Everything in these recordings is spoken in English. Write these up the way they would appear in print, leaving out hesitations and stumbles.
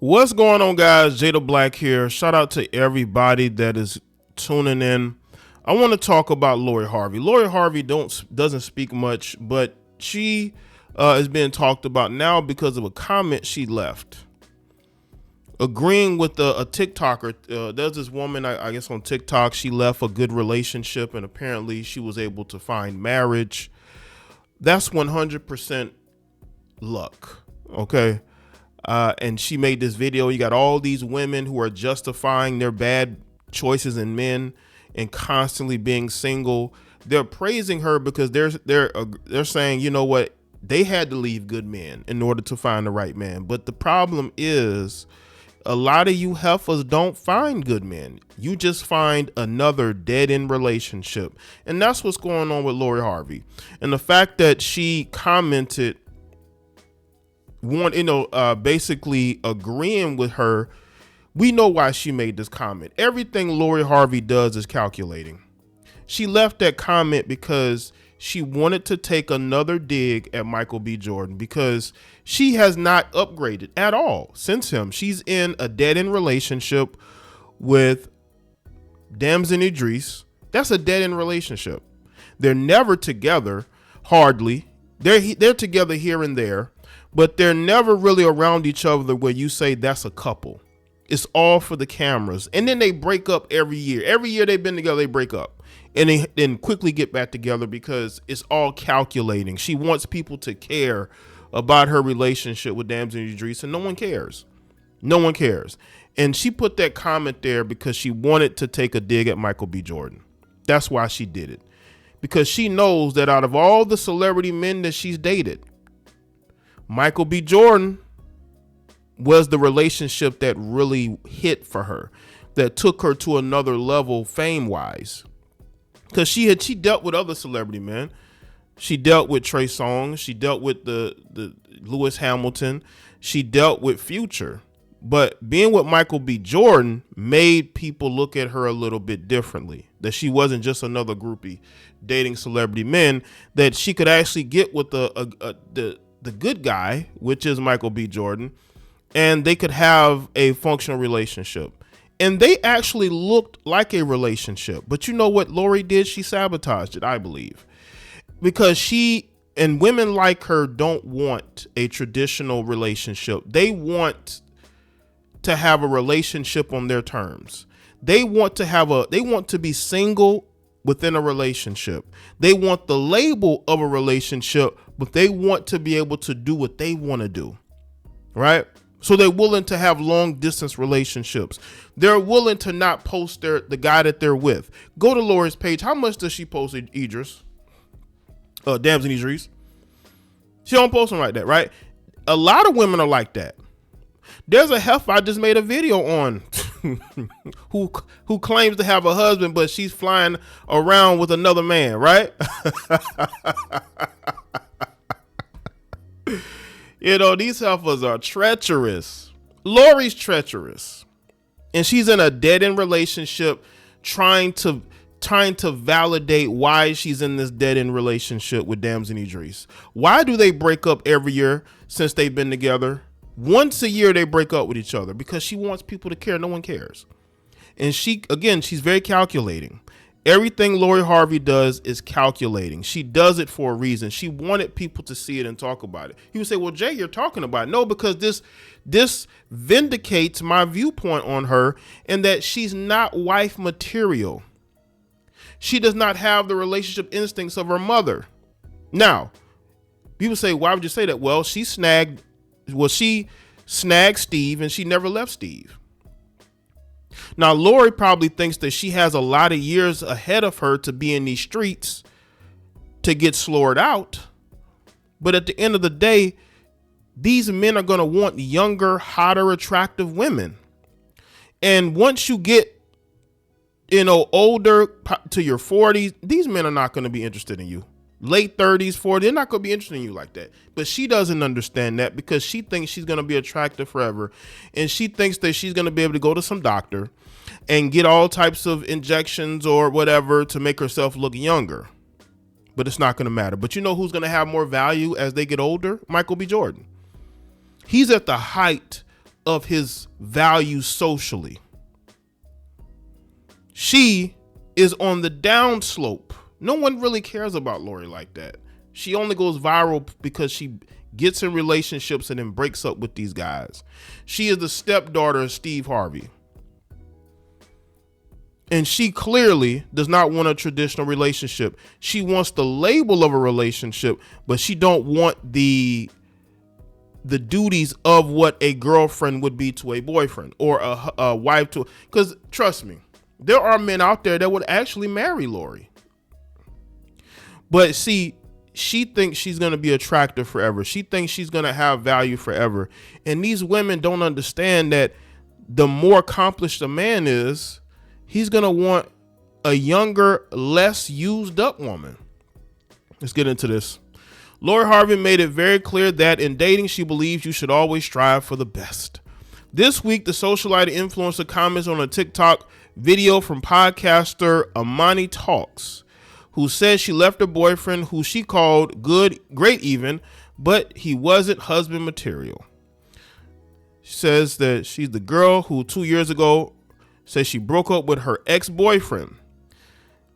What's going on, guys? Jada Black here. Shout out to everybody that is tuning in. I want to talk about Lori Harvey. Lori Harvey doesn't speak much, but she is being talked about now because of a comment she left. Agreeing with a TikToker. There's this woman, I guess on TikTok, she left a good relationship and apparently she was able to find marriage. That's 100% luck, okay? And she made this video. You got all these women who are justifying their bad choices in men and constantly being single. They're praising her because they're saying, you know what, they had to leave good men in order to find the right man. But the problem is, a lot of you heifers don't find good men. You just find another dead-end relationship, and that's what's going on with Lori Harvey. And the fact that she commented, basically agreeing with her, we know why she made this comment. Everything Lori Harvey does is calculating. She left that comment because she wanted to take another dig at Michael B. Jordan because she has not upgraded at all since him. She's in a dead-end relationship with Damson Idris. That's a dead-end relationship. They're never together, hardly. They're together here and there, but they're never really around each other where you say that's a couple. It's all for the cameras. And then they break up every year. Every year they've been together, they break up. And they then quickly get back together because it's all calculating. She wants people to care about her relationship with Damson Idris, and no one cares. No one cares. And she put that comment there because she wanted to take a dig at Michael B. Jordan. That's why she did it. Because she knows that out of all the celebrity men that she's dated, Michael B. Jordan was the relationship that really hit for her, that took her to another level fame-wise. Because she dealt with other celebrity men. She dealt with Trey Songz. She dealt with the Lewis Hamilton. She dealt with Future. But being with Michael B. Jordan made people look at her a little bit differently. That she wasn't just another groupie dating celebrity men. That she could actually get with the good guy, which is Michael B. Jordan, and they could have a functional relationship. And they actually looked like a relationship. But you know what Lori did? She sabotaged it, I believe. Because she and women like her don't want a traditional relationship. They want to have a relationship on their terms. They want to be single within a relationship. They want the label of a relationship, but they want to be able to do what they want to do. Right? So they're willing to have long distance relationships. They're willing to not post the guy that they're with. Go to Lori's page. How much does she post Idris? Damson Idris. She don't post him like that, right? A lot of women are like that. There's a heifer I just made a video on who claims to have a husband, but she's flying around with another man, right? You know, these heifers are treacherous. Lori's treacherous. And she's in a dead-end relationship trying to validate why she's in this dead-end relationship with Damson Idris. Why do they break up every year since they've been together? Once a year they break up with each other because she wants people to care. No one cares. And she's very calculating. Everything Lori Harvey does is calculating. She does it for a reason. She wanted people to see it and talk about it. You would say, well, Jay, you're talking about it. No, because this vindicates my viewpoint on her and that she's not wife material. She does not have the relationship instincts of her mother. Now, people say, why would you say that? Well, she snagged Steve and she never left Steve. Now, Lori probably thinks that she has a lot of years ahead of her to be in these streets to get slowered out. But at the end of the day, these men are going to want younger, hotter, attractive women. And once you get, older to your 40s, these men are not going to be interested in you. Late 30s, 40s, they're not going to be interested in you like that. But she doesn't understand that because she thinks she's going to be attractive forever. And she thinks that she's going to be able to go to some doctor and get all types of injections or whatever to make herself look younger. But it's not going to matter. But you know who's going to have more value as they get older? Michael B. Jordan. He's at the height of his values socially. She is on the downslope. No one really cares about Lori like that. She only goes viral because she gets in relationships and then breaks up with these guys. She is the stepdaughter of Steve Harvey. And she clearly does not want a traditional relationship. She wants the label of a relationship, but she don't want the duties of what a girlfriend would be to a boyfriend or a wife to, because trust me, there are men out there that would actually marry Lori. But see, she thinks she's going to be attractive forever. She thinks she's going to have value forever. And these women don't understand that the more accomplished a man is, he's going to want a younger, less used up woman. Let's get into this. Lori Harvey made it very clear that in dating, she believes you should always strive for the best. This week, the socialite influencer comments on a TikTok video from podcaster MOCKS, who says she left her boyfriend, who she called good, great even, but he wasn't husband material. She says that she's the girl who 2 years ago said she broke up with her ex-boyfriend.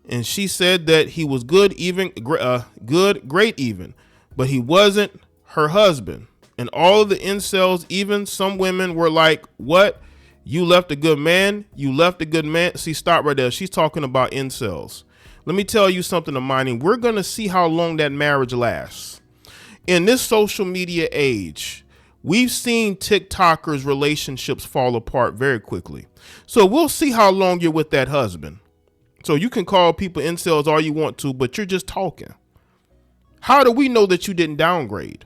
And she said that he was good, even, good, great even, but he wasn't her husband. And all of the incels, even some women, were like, what? You left a good man? You left a good man? See, stop right there. She's talking about incels. Let me tell you something, Amani. We're going to see how long that marriage lasts. In this social media age, we've seen TikTokers' relationships fall apart very quickly. So we'll see how long you're with that husband. So you can call people incels all you want to, but you're just talking. How do we know that you didn't downgrade?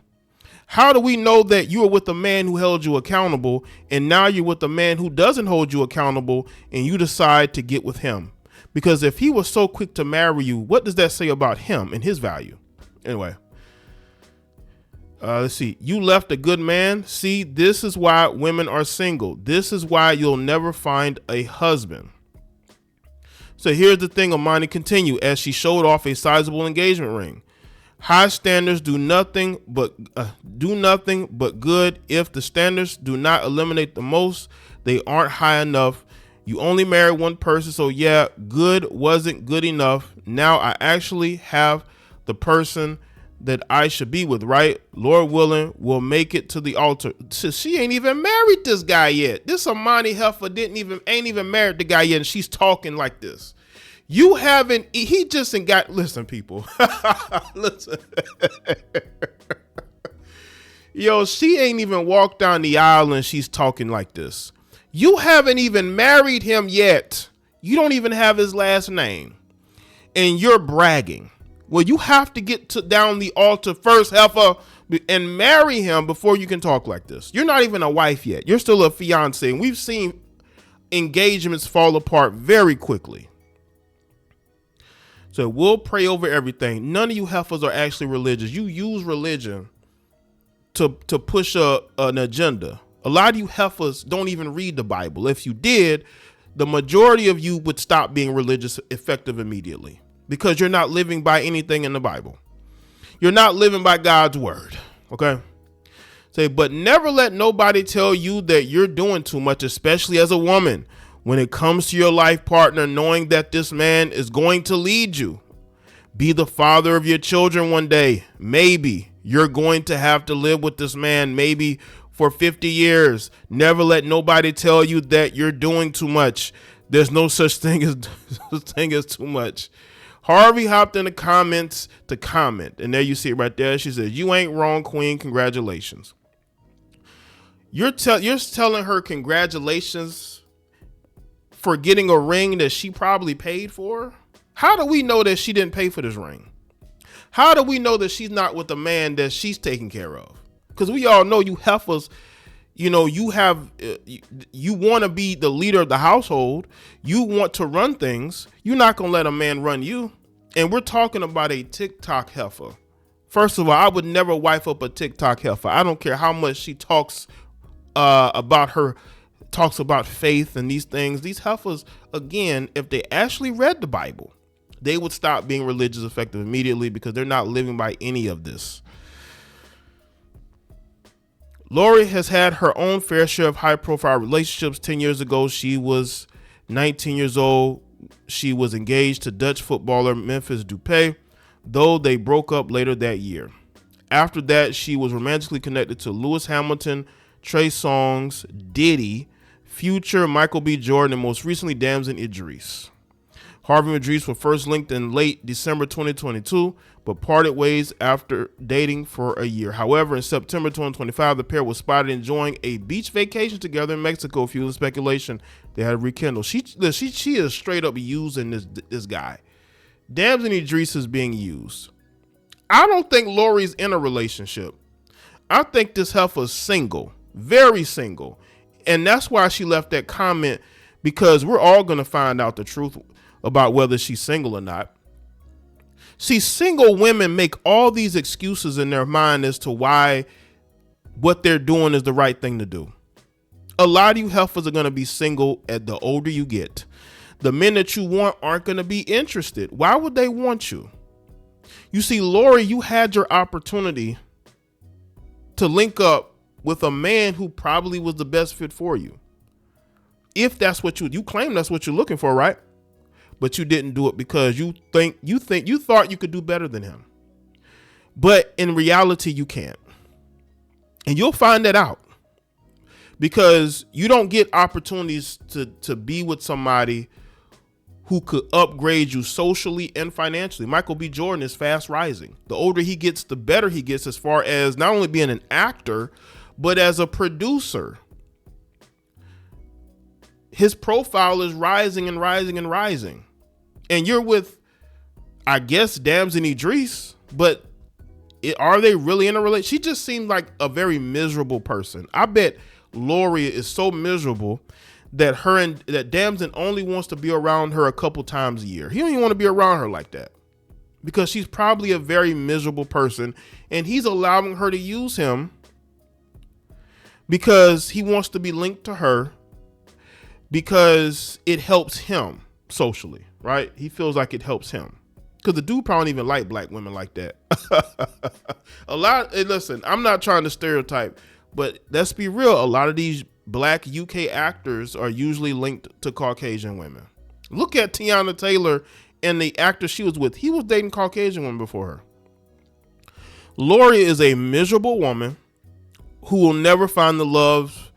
How do we know that you were with a man who held you accountable and now you're with a man who doesn't hold you accountable and you decide to get with him? Because if he was so quick to marry you, what does that say about him and his value? Anyway, let's see. You left a good man. See, this is why women are single. This is why you'll never find a husband. So here's the thing, Amani continue as she showed off a sizable engagement ring. High standards do nothing but good. If the standards do not eliminate the most, they aren't high enough. You only married one person, so yeah, good wasn't good enough. Now I actually have the person that I should be with, right? Lord willing, we'll make it to the altar. So she ain't even married this guy yet. This Amani Heifer ain't even married the guy yet, and she's talking like this. You haven't, he just ain't got, listen, people. Listen. Yo, she ain't even walked down the aisle and she's talking like this. You haven't even married him yet. You don't even have his last name. And you're bragging. Well, you have to get down the altar first, Heifer, and marry him before you can talk like this. You're not even a wife yet. You're still a fiance. And we've seen engagements fall apart very quickly. So we'll pray over everything. None of you heifers are actually religious. You use religion to push an agenda. A lot of you heifers don't even read the Bible. If you did, the majority of you would stop being religious effective immediately because you're not living by anything in the Bible. You're not living by God's word. Okay. Say, but never let nobody tell you that you're doing too much, especially as a woman. When it comes to your life partner, knowing that this man is going to lead you, be the father of your children one day. Maybe you're going to have to live with this man, maybe for 50 years. Never let nobody tell you that you're doing too much. There's no such thing as too much. Harvey hopped in the comments to comment. And there you see it right there. She says, you ain't wrong, queen. Congratulations. You're telling her congratulations for getting a ring that she probably paid for? How do we know that she didn't pay for this ring? How do we know that she's not with the man that she's taking care of? Because we all know you heifers, you know, you want to be the leader of the household. You want to run things. You're not going to let a man run you. And we're talking about a TikTok heifer. First of all, I would never wife up a TikTok heifer. I don't care how much she talks about faith and these things. These heifers, again, if they actually read the Bible, they would stop being religious effective immediately because they're not living by any of this. Lori has had her own fair share of high-profile relationships. 10 years ago, she was 19 years old. She was engaged to Dutch footballer Memphis Depay, though they broke up later that year. After that, she was romantically connected to Lewis Hamilton, Trey Songz, Diddy, Future, Michael B. Jordan, and most recently Damson Idris. Harvey and Idris were first linked in late December 2022, but parted ways after dating for a year. However, in September 2025, the pair was spotted enjoying a beach vacation together in Mexico, fueling speculation they had rekindled. She is straight up using this guy. Damson Idris is being used. I don't think Lori's in a relationship. I think this heifer's single, very single. And that's why she left that comment, because we're all going to find out the truth about whether she's single or not. See, single women make all these excuses in their mind as to why what they're doing is the right thing to do. A lot of you heifers are going to be single as the older you get. The men that you want aren't going to be interested. Why would they want you? You see, Lori, you had your opportunity to link up with a man who probably was the best fit for you. If that's what you claim that's what you're looking for, right? But you didn't do it because you thought you could do better than him. But in reality, you can't. And you'll find that out, because you don't get opportunities to be with somebody who could upgrade you socially and financially. Michael B. Jordan is fast rising. The older he gets, the better he gets as far as not only being an actor, but as a producer. His profile is rising and rising and rising. And you're with, I guess, Damson Idris, but are they really in a relationship? She just seemed like a very miserable person. I bet Lori is so miserable that Damson only wants to be around her a couple times a year. He don't even want to be around her like that, because she's probably a very miserable person, and he's allowing her to use him because he wants to be linked to her, because it helps him socially, right? He feels like it helps him, because the dude probably don't even like black women like that. Listen, I'm not trying to stereotype, but let's be real. A lot of these black UK actors are usually linked to Caucasian women. Look at Tiana Taylor and the actor she was with. He was dating Caucasian women before her. Lori is a miserable woman who will never find the love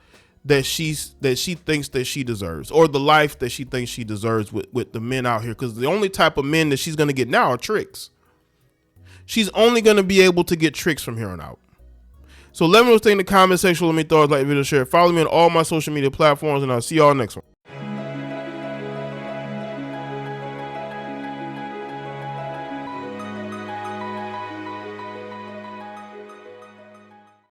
that she thinks that she deserves, or the life that she thinks she deserves with the men out here. Because the only type of men that she's going to get now are tricks. She's only going to be able to get tricks from here on out. So let me know what you think in the comment section. Let me throw a like, video, share. Follow me on all my social media platforms, and I'll see y'all next one.